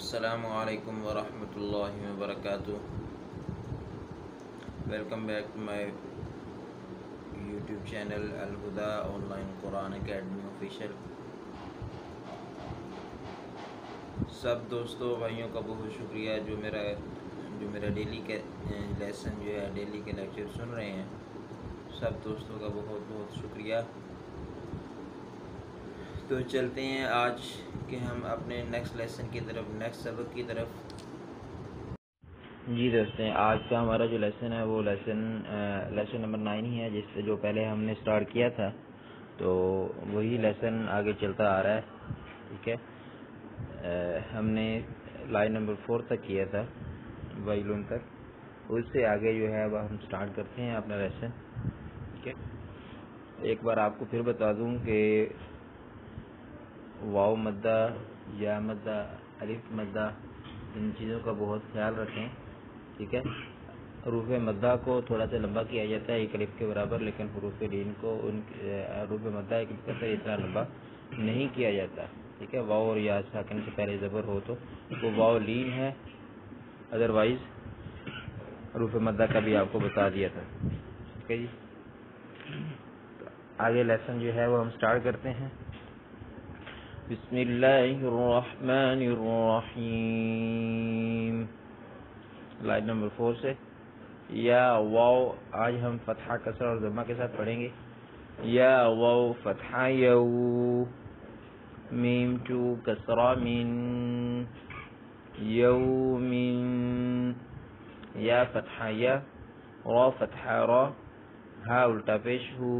السلام علیکم ورحمۃ اللہ وبرکاتہ. Welcome back to my YouTube channel Alhuda online Quran academy official. سب دوستوں بھائیوں کا بہت شکریہ جو میرا ڈیلی کے لیسن جو ہے ڈیلی کے لیکچر سن رہے ہیں. سب دوستوں کا بہت بہت شکریہ. تو چلتے ہیں آج کہ ہم اپنے نیکسٹ لیسن کی طرف نیکسٹ سبق کی طرف. جی دوستیں، آج کا ہمارا جو لیسن ہے وہ لیسن نمبر 9 ہی ہے، جس سے جو پہلے ہم نے سٹارٹ کیا تھا تو وہی لیسن آگے چلتا آ رہا ہے. ٹھیک ہے، ہم نے لائن نمبر 4 تک کیا تھا، وائلون تک. اس سے آگے جو ہے وہ ہم سٹارٹ کرتے ہیں اپنا لیسن. ٹھیک ہے، ایک بار آپ کو پھر بتا دوں کہ واو مدہ، یا مدہ، الف مدہ، ان چیزوں کا بہت خیال رکھیں. ٹھیک ہے، حروف مدہ کو تھوڑا سا لمبا کیا جاتا ہے ایک الف کے برابر، لیکن حروف لین کو حروف مدہ ایک الف سے اتنا لمبا نہیں کیا جاتا. ٹھیک ہے، واو اور یا ساکن سے پہلے زبر ہو تو وہ واو لین ہے، ادروائز حروف مدہ کا بھی آپ کو بتا دیا تھا. ٹھیک ہے جی، آگے لیسن جو ہے وہ ہم سٹارٹ کرتے ہیں. بسم اللہ الرحمن الرحیم. لائن نمبر 4 سے یا واو آج ہم فتحہ کسرہ اور ضمہ کے ساتھ پڑھیں گے. یا واو فتحہ یو، میم ٹو کسرہ من، یومن، یا فتحہ یا، را فتحہ را، ہا الٹا پیش ہو.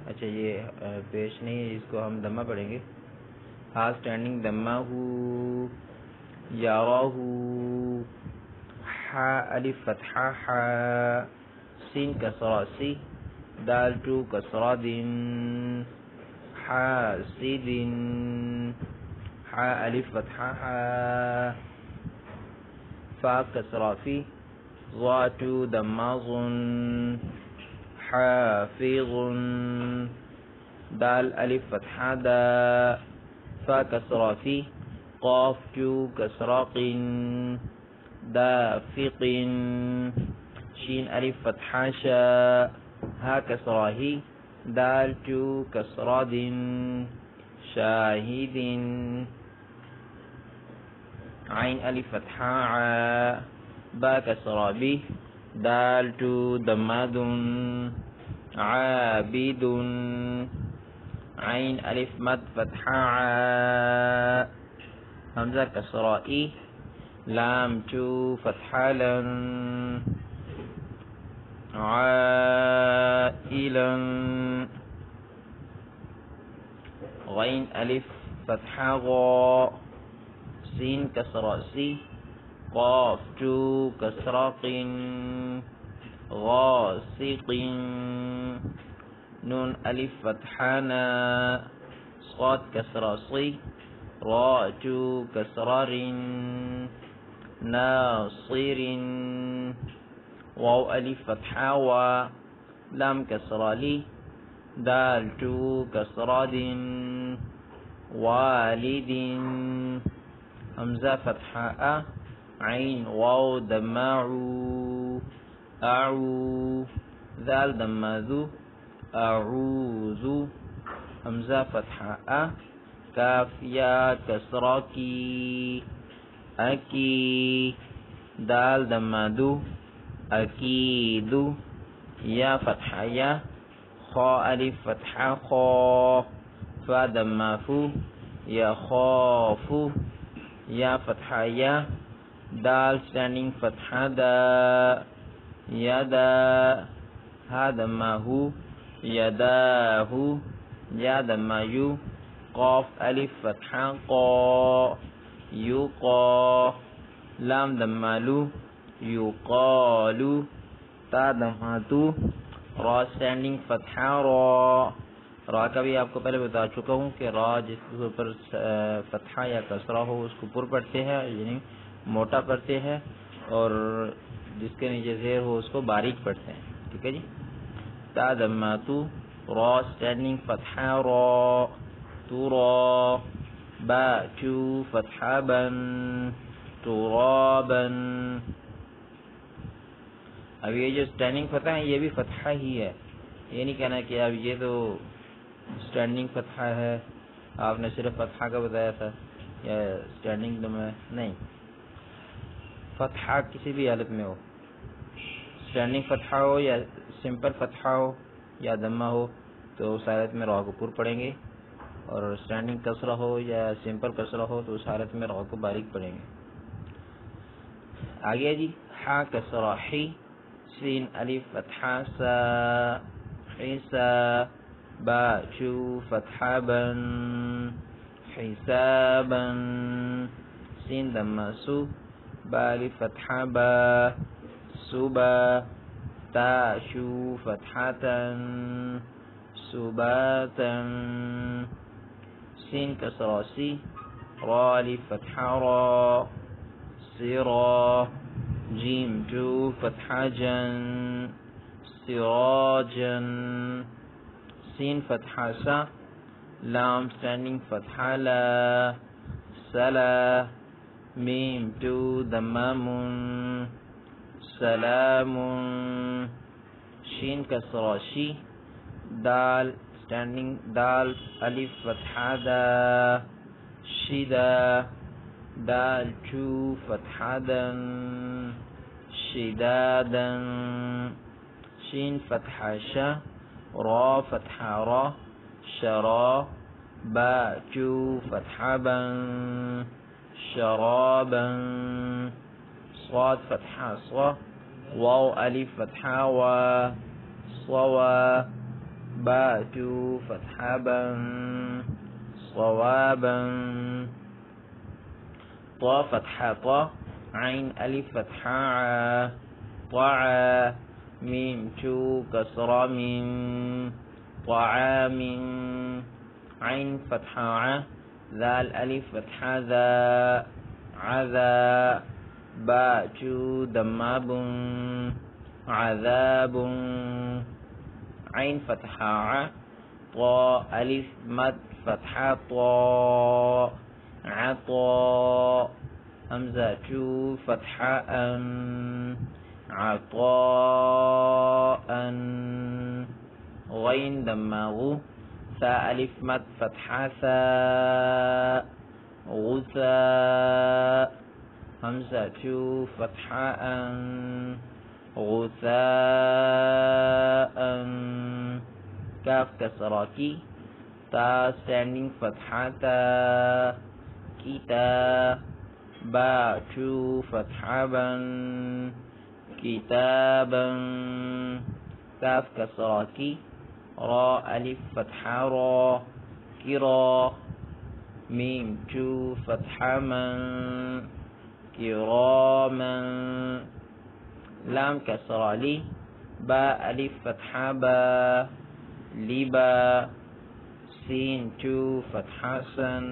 اچھا یہ پیش نہیں ہے، اس کو ہم دمہ پڑھیں گے. ہا سٹینڈنگ دمہ ہو، یارہ، ہا الف فتحہ ہا، سین کسرہ سی، دال ٹو کسرہ دن، حاسدن، ہا الف فتحہ ہا، فا کسرہ فی، ضا ٹو دمہ ظن، حافظ، دال الف فتحہ دا، فا کسرہ فی، قاف ٹو کسرہ قن، دافق، شین الف فتحہ شا، ہا کسرہ ہی، دال ٹو کسرہ دن، شاہد، عین الف فتحہ عا، با کسرہ بی، دال ٹو دمہ دن، عابد، عین الف مد فتحہ عا، حمزہ کسرہ ای، لام ٹو فتحہ لن، عائلا، غین الف فتحہ غا، سین کسرہ سی، قاف ٹو کسرہ قن، غاسق، نون الف فتحہ نا، صاد کسرہ صی، را ٹو کسرہ رن، ناصر، واو الف فتحہ وا، لام کسرہ لی، دال ٹو کسرہ دن، والد، حمزہ فتحہ ا، عین واو دمہ عو، اعو، ذال دمہ ذو، اعوذ، حمزہ فتحہ ا، کاف یا کسرہ کی، اکی، دال دمہ دو، اکید، یا فتحہ یا، خا الف فتحہ خا، فا دمہ فو، یخاف، یا فتحہ یا، دال سٹینڈنگ فتحہ دا، یدا، ہا دمہ ہو، یداہ، یا دمہ یو، قاف الف فتحہ قا، یقا، لام دمہ لو، یقالو، تا دمہ تو، را سٹینڈنگ فتحہ را. را کا بھی آپ کو پہلے بتا چکا ہوں کہ را جس کے اوپر فتحہ یا کسرہ ہو اس کو پر پڑھتے ہیں، یعنی موٹا پڑھتے ہیں، اور جس کے نیچے زیر ہو اس کو باریک پڑھتے ہیں. ٹھیک ہے جی، تا دمہ تو، را سٹینڈنگ فتحہ را، ترا، با چو فتحہ بن، ترابن. اب یہ جو اسٹینڈنگ فتحہ ہے یہ بھی فتحہ ہی ہے، یہ نہیں کہنا کہ اب یہ تو اسٹینڈنگ فتحہ ہے، آپ نے صرف فتحہ کا بتایا تھا یا اسٹینڈنگ دم ہے، نہیں، فتحہ کسی بھی حالت میں ہو، اسٹینڈنگ فتحہ ہو یا سمپل فتحہ ہو یا دمہ ہو تو اس حالت میں را کو پر پڑھیں گے، اور اسٹینڈنگ کسرہ ہو یا سمپل کسرہ ہو تو اس حالت میں را کو باریک پڑھیں گے. آگے جی حا کسرہ حی، سین الف فتحہ سا، حسا، با چو فتحہ بن، حسابن، سین دمہ سو، با الف فتحہ با، صبا، تا شو فتحتن، صباتن، سین کسرہ سی، را الف فتحہ را، سرا، جیم جو فتحہ جن، سراجن، سین فتحہ سا، لام اسٹینڈنگ فتحہ لا، سلا، میم ٹو دمامن، سلام، شین کسرہ شی، دال اسٹینڈنگ دال الف فتحہ دا، شدا، دال چو فتحہ دن، شدادن، شین فتحہ شا، را فتحہ را، شرا، با چو فتحہ بن، شرابن، صاد فتحہ صا، واو الف فتحہ وا، صوا، با چو فتحہ بن، صوابن، طا فتحہ طا، عین الف فتحہ عا، طعا، میم چو کسرہ من، طعام، عین فتحہ ع، ذال الف فتحہ ذا، عذا، با چو دمہ بن، عذاب، عین فتحہ ع، طا الف مد فتحہ طا، عطا، حمزہ چو فتحہ ان، عطاء، غین دمہ غو، ثا الف مد فتحہ ثا، غثا، حمزہ چو فتحہ ان، غثاء، کاف کسرہ کی، تا اسٹینڈنگ فتحہ تا، کیتا، با چو فتحہ بن، کتابن، کاف کسرہ کی، را الف فتحہ را، کرا، میم چو فتحہ من، کرامن، لام کسرہ لی، با الف فتحہ با، لبا، سین چو فتحہ سن،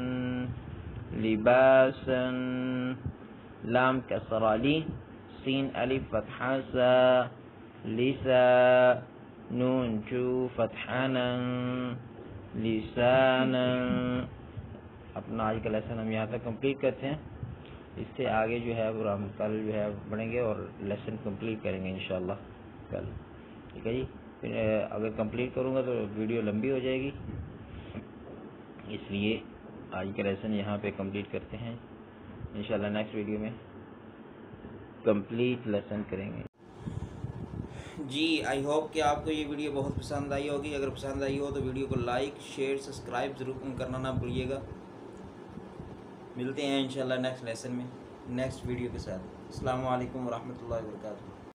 لباسن، لام کسرہ لی، سین الف فتحہ سا، لسا، نون چو فتحہ نن، لسانن. اپنا آج کا لیسن ہم یہاں تک کمپلیٹ کرتے ہیں، اس سے آگے جو ہے وہ ہم کل جو ہے پڑھیں گے اور لیسن کمپلیٹ کریں گے انشاءاللہ کل. ٹھیک ہے جی، پھر اگر کمپلیٹ کروں گا تو ویڈیو لمبی ہو جائے گی، اس لیے آج کا لیسن یہاں پہ کمپلیٹ کرتے ہیں. انشاءاللہ نیکسٹ ویڈیو میں کمپلیٹ لیسن کریں گے. جی آئی ہوپ کہ آپ کو یہ ویڈیو بہت پسند آئی ہوگی. اگر پسند آئی ہو تو ویڈیو کو لائک شیئر سبسکرائب ضرور کرنا نہ بھولیے گا. ملتے ہیں انشاءاللہ نیکسٹ لیسن میں نیکسٹ ویڈیو کے ساتھ. السلام علیکم ورحمۃ اللہ وبرکاتہ.